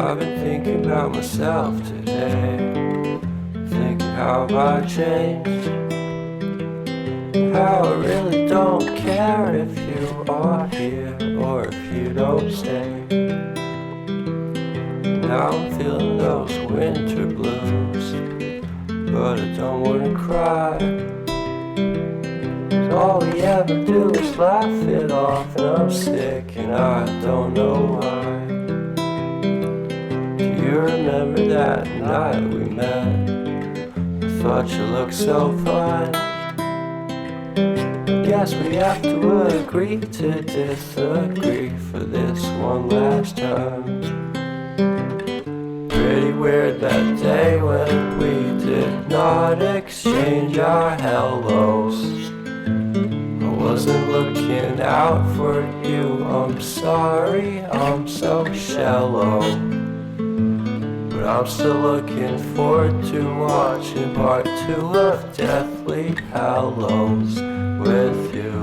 I've been thinking about myself today, thinking how I changed, how I really don't care if you are here or if you don't stay. Now I'm feeling those winter blues, but I don't wanna cry. All we ever do is laugh it off, and I'm sick and I don't know why. Do you remember that night we met? I thought you looked so fine. Guess we have to agree to disagree for this one last time. Pretty weird that day when we did not exchange our hellos. Wasn't looking out for you, I'm sorry, I'm so shallow. But I'm still looking forward to watching part 2 of Deathly Hallows with you.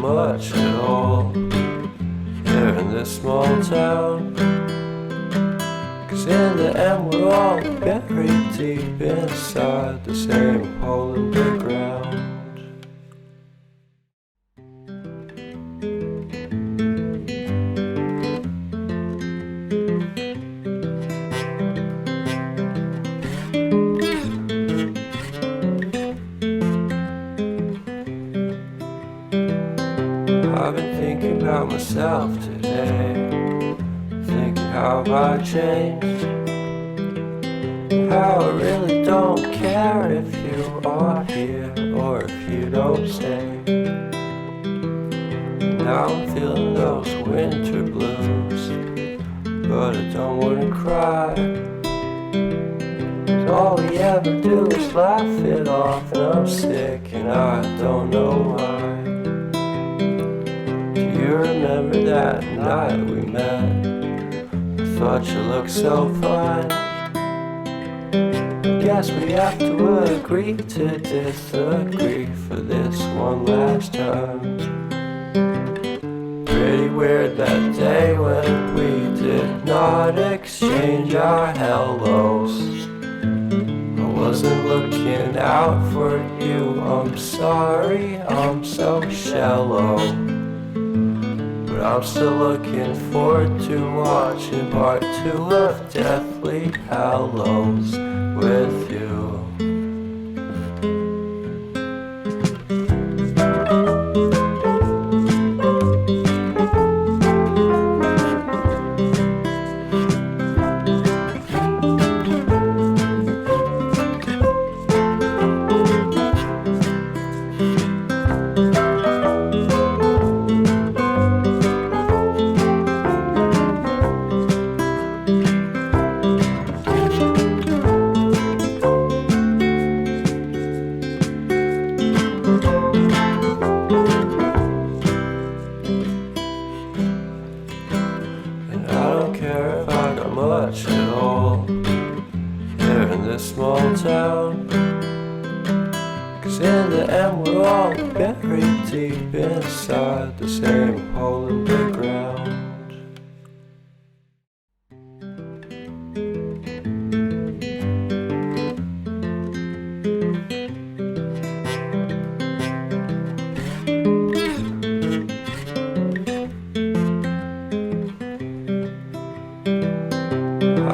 Much at all here in this small town, 'cause in the end we're all buried deep inside the same hole in the ground. I've been thinking about myself today, thinking how I changed, how I really don't care if you are here or if you don't stay. Now I'm feeling those winter blues, but I don't wanna cry. All we ever do is laugh it off, and I'm sick and I don't know why. You remember that night we met? I thought you looked so fine. Guess we have to agree to disagree for this one last time. Pretty weird that day when we did not exchange our hellos. I wasn't looking out for you, I'm sorry, I'm so shallow. But I'm still looking forward to watching part 2 of Deathly Hallows with you. Much at all here in this small town, 'cause in the end we're all buried deep inside the same hole in the ground.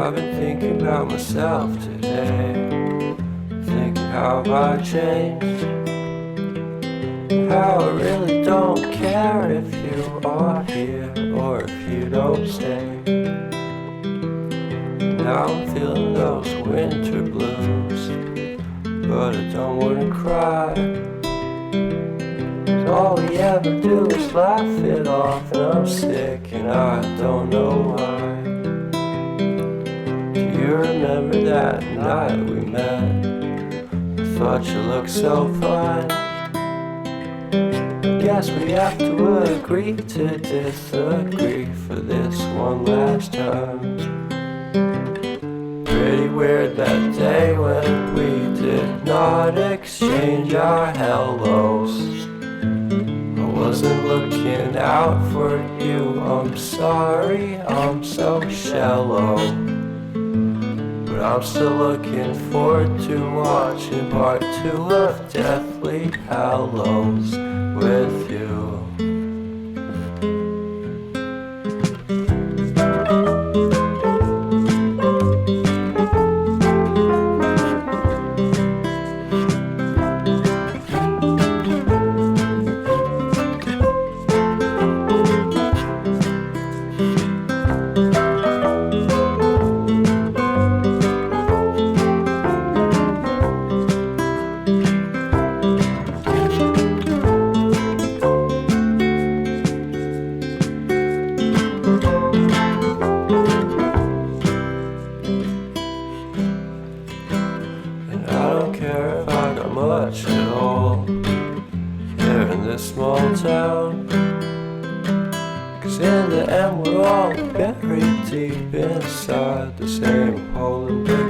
I've been thinking about myself today, thinking how I changed, how I really don't care if you are here or if you don't stay. Now I'm feeling those winter blues, but I don't wanna cry. All we ever do is laugh it off, and I'm sick and I don't know why. Do you remember that night we met? I thought you looked so fine. Guess we have to agree to disagree for this one last time. Pretty weird that day when we did not exchange our hellos. I wasn't looking out for you, I'm sorry, I'm so shallow. But I'm still looking forward to watching part 2 of Deathly Hallows with you. Much at all here in this small town, 'cause in the end we're all buried deep inside the same hole and big